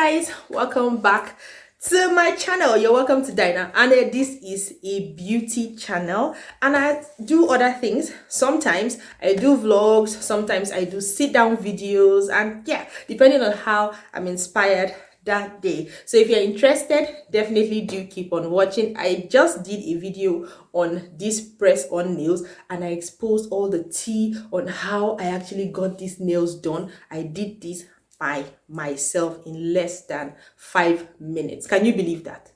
Guys, welcome back to my channel. You're welcome to Dinah, and this is a beauty channel, and I do other things. Sometimes I do vlogs, sometimes I do sit down videos, and yeah, depending on how I'm inspired that day. So if you're interested, definitely do keep on watching. I just did a video on this press on nails, and I exposed all the tea on how I actually got these nails done. I did this by myself in less than 5 minutes. Can you believe that?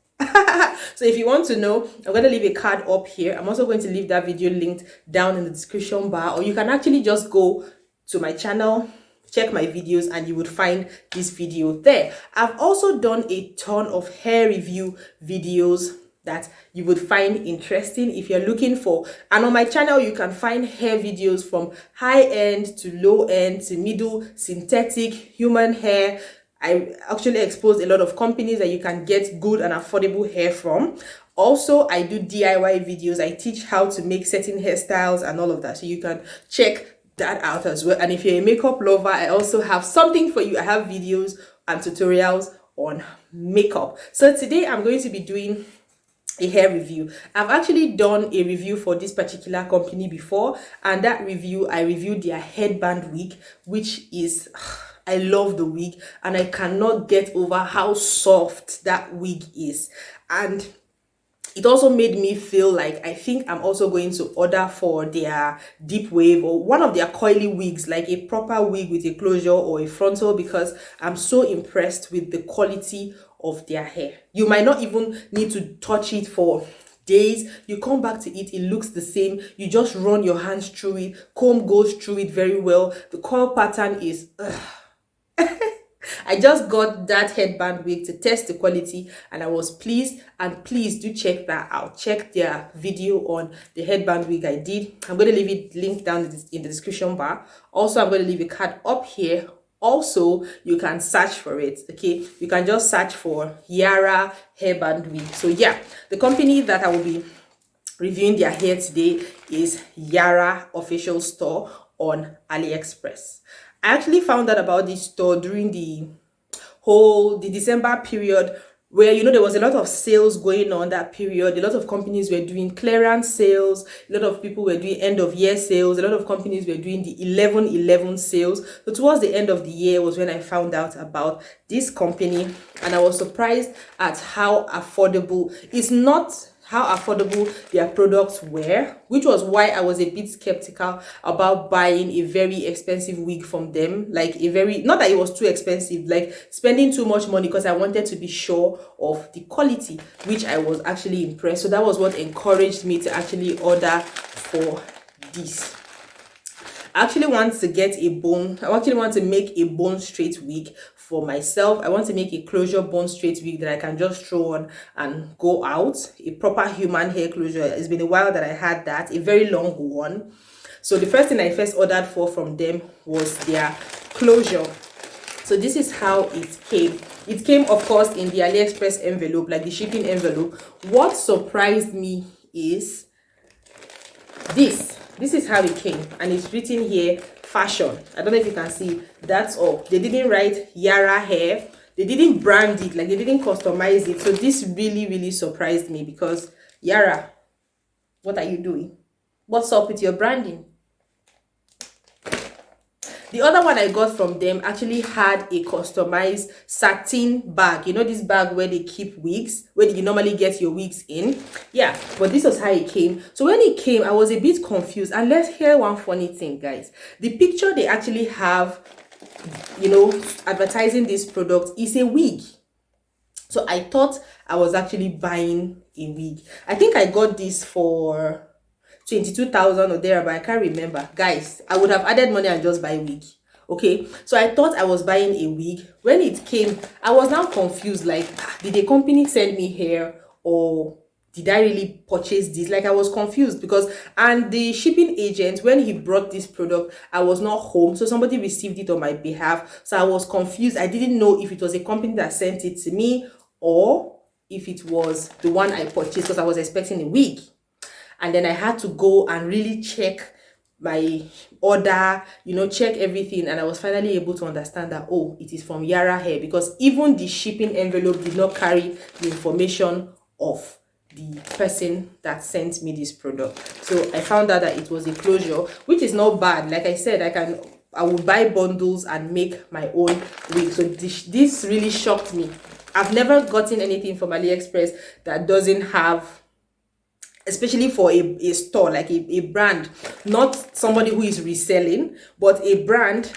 So if you want to know, I'm going to leave a card up here. I'm also going to leave that video linked down in the description bar, or you can actually just go to my channel, check my videos, and you would find this video there. I've also done a ton of hair review videos that you would find interesting if you're looking for. And on my channel, you can find hair videos from high end to low end to middle, synthetic, human hair. I actually exposed a lot of companies that you can get good and affordable hair from. Also, I do DIY videos. I teach how to make certain hairstyles and all of that. So you can check that out as well. And if you're a makeup lover, I also have something for you. I have videos and tutorials on makeup. So today I'm going to be doing a hair review. I've actually done a review for this particular company before, and that review, I reviewed their headband wig, which is, I love the wig, and I cannot get over how soft that wig is. And it also made me feel like I think I'm also going to order for their deep wave or one of their coily wigs, like a proper wig with a closure or a frontal, because I'm so impressed with the quality of their hair. You might not even need to touch it for days. You come back to it, it looks the same. You just run your hands through it, comb goes through it very well. The curl pattern is I just got that headband wig to test the quality, and I was pleased. And please do check that out. Check their video on the headband wig I did. I'm going to leave it linked down in the description bar. Also, I'm going to leave a card up here. Also, you can search for it. Okay, you can just search for Yarra hairband wig. So yeah, the company that I will be reviewing their hair today is Yarra official store on Aliexpress. I actually found out about this store during the December period, where, you know, there was a lot of sales going on that period. A lot of companies were doing clearance sales. A lot of people were doing end of year sales. A lot of companies were doing the 11/11 sales. So towards the end of the year was when I found out about this company, and I was surprised at how affordable, it's not how affordable their products were, which was why I was a bit skeptical about buying a very expensive wig from them. Like a very, not that it was too expensive, like spending too much money, because I wanted to be sure of the quality, which I was actually impressed. So that was what encouraged me to actually order for this. I actually want to make a bone straight wig for myself. I want to make a closure bone straight wig that I can just throw on and go out. A proper human hair closure. It's been a while that I had that, a very long one. So the first thing I first ordered from them was their closure. So this is how it came. It came, of course, in the Aliexpress envelope, like the shipping envelope. What surprised me is this. This is how it came, and it's written here fashion. I don't know if you can see. That's all. They didn't write Yarra hair. They didn't brand it, like they didn't customize it. So this really surprised me, because Yarra, what are you doing? What's up with your branding? The other one I got from them actually had a customized satin bag. You know this bag where they keep wigs, where you normally get your wigs in? Yeah, but this was how it came. So when it came, I was a bit confused. And let's hear one funny thing, guys. The picture they actually have, you know, advertising this product is a wig. So I thought I was actually buying a wig. I think I got this for 22,000 or there, but I can't remember. Guys, I would have added money and just buy wig. Okay, so I thought I was buying a wig. When it came, I was now confused, like, did the company send me hair, or did I really purchase this? Like, I was confused, because, and the shipping agent, when he brought this product, I was not home, so somebody received it on my behalf. So I was confused. I didn't know if it was a company that sent it to me, or if it was the one I purchased, because I was expecting a wig. And then I had to go and really check my order, you know, check everything, and I was finally able to understand that, oh, it is from Yarra hair, because even the shipping envelope did not carry the information of the person that sent me this product. So I found out that it was a closure, which is not bad. Like I said, I will buy bundles and make my own wig. So this really shocked me. I've never gotten anything from Aliexpress that doesn't have, especially for a store, like a brand, not somebody who is reselling, but a brand.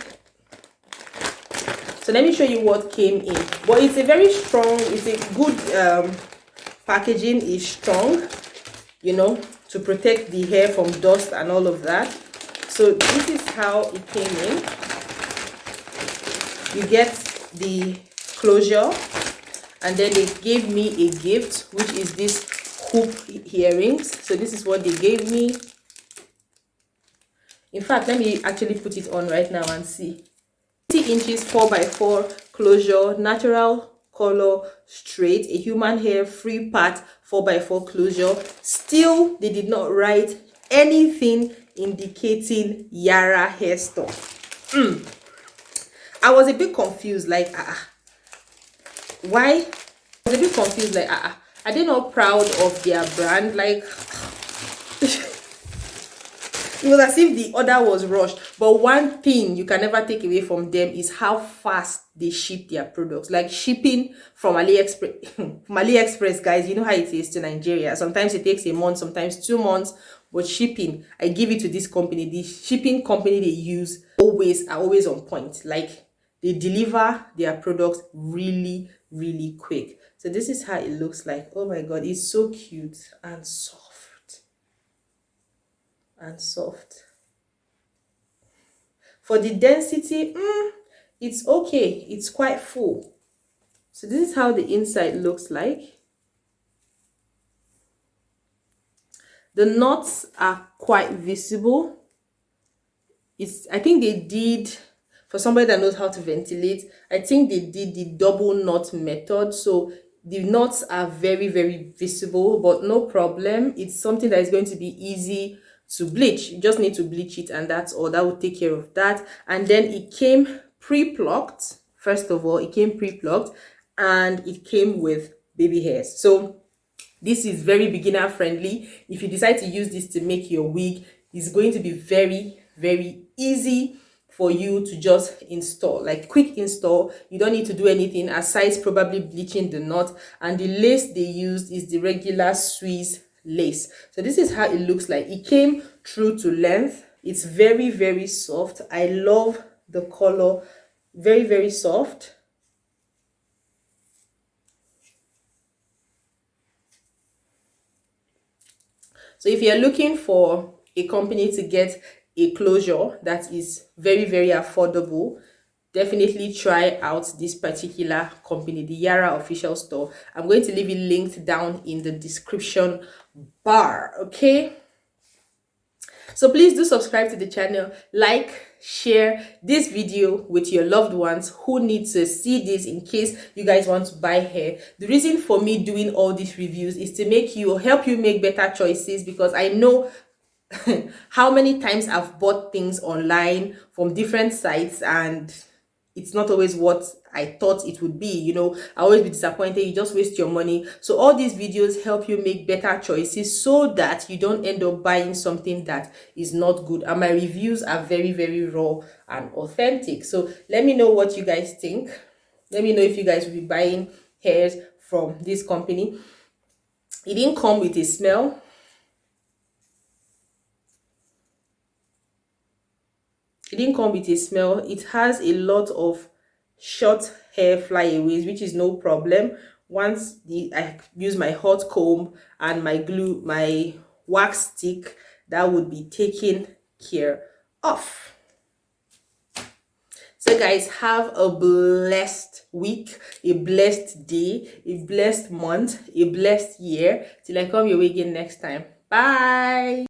So let me show you what came in. But it's a very strong, it's a good packaging, is strong, you know, to protect the hair from dust and all of that. So this is how it came in. You get the closure, and then they gave me a gift, which is this hoop earrings. So this is what they gave me. In fact, let me actually put it on right now and see. 20 inches 4x4 closure, natural color, straight, a human hair free part 4x4 closure. Still, they did not write anything indicating Yarra hair store. I was a bit confused, like why? I was a bit confused, like are they not proud of their brand? Like it was as if the order was rushed. But one thing you can never take away from them is how fast they ship their products. Like shipping from AliExpress, from AliExpress, guys, you know how it is to Nigeria. Sometimes it takes a month, sometimes 2 months. But shipping, I give it to this company. The shipping company they use are always on point. Like they deliver their products really, really quick. So this is how it looks like. Oh my god, it's so cute and soft. And soft. For the density, it's okay. It's quite full. So this is how the inside looks like. The knots are quite visible. I think they did, for somebody that knows how to ventilate, I think they did the double knot method. So the knots are very, very visible, but no problem. It's something that is going to be easy to bleach. You just need to bleach it, and that's all. That will take care of that. And then it came pre-plucked. First of all, it came pre-plucked, and it came with baby hairs. So this is very beginner friendly. If you decide to use this to make your wig, it's going to be very, very easy for you to just install, like quick install. You don't need to do anything aside probably bleaching the knot. And the lace they used is the regular Swiss lace. So this is how it looks like. It came true to length. It's very, very soft. I love the color. Very, very soft. So if you're looking for a company to get a closure that is very, very affordable, definitely try out this particular company, the Yarra official store. I'm going to leave it linked down in the description bar. Okay, so please do subscribe to the channel, like, share this video with your loved ones who need to see this in case you guys want to buy hair. The reason for me doing all these reviews is to help you make better choices, because I know how many times I've bought things online from different sites and it's not always what I thought it would be. You know, I always be disappointed. You just waste your money. So all these videos help you make better choices so that you don't end up buying something that is not good. And my reviews are very, very raw and authentic. So let me know what you guys think. Let me know if you guys will be buying hairs from this company. It didn't come with a smell. It didn't come with a smell. It has a lot of short hair flyaways, which is no problem. Once I use my hot comb and my wax stick, that would be taken care of. So guys, have a blessed week, a blessed day, a blessed month, a blessed year. Till I come your way again next time. Bye.